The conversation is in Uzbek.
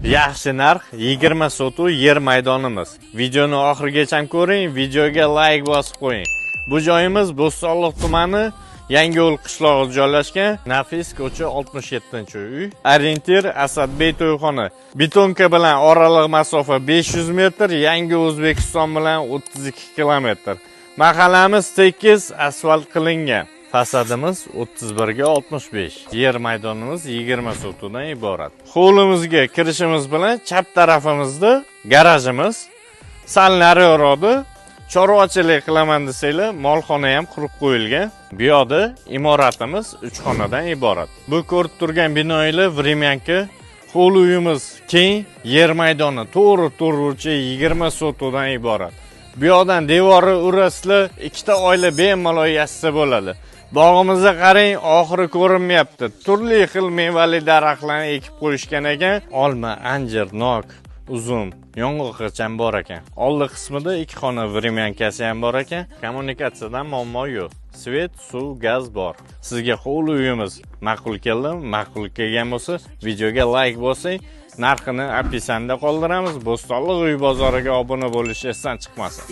Yaxshi narx 20 sotuv yer maydonimiz. Videoni oxirigacha ko'ring, videoga like bosib qo'ying. Bu joyimiz Bo'stonliq tumani Yangiyo'l qishlog'i joylashgan. Nafis ko'cha 67-uy. Orientir Asadbey to'yxona. Betonka bilan oraliq masofa 500 metr, Yangi O'zbekiston bilan 32 kilometr. Mahallamiz tekis asfalt qilingan. Fasadimiz 31 ga 65. Yer maydonimiz 20 sotuvdan iborat. Hovlimizga kirishimiz bilan chap tarafimizda garajimiz, sal nariroqda chorvachilik qilaman desanglar, molxona ham qurib qo'yilgan. Bu yoqda imoratimiz 3 xonadan iborat. Bu ko'rib turgan binolar Vremyanka. Hovli uyimiz keng, yer maydoni to'g'ri 20 sotuvdan iborat. Bu yoqdan devori urasizlar, ikkita oila bemalol yashasa bo'ladi. Bog'imizga qarang, oxiri ko'rinmayapti. Turli xil mevali daraxtlarni ekib qo'yishgan ekan. Olma, anjir, nok, uzum, yong'oqcham bor ekan. Oldi qismida 2 xona Vremyankasi ham bor ekan. Kommunikatsiyadan muammo yo'q. Svet, suv, gaz bor. Sizga hovli uyimiz ma'qul keldimi? Ma'qul kelgan bo'lsa, videoga like bosing. Narxini opisanda qoldiramiz. Bo'stonliq uy bozoriga obuna bo'lish esdan chiqmasin.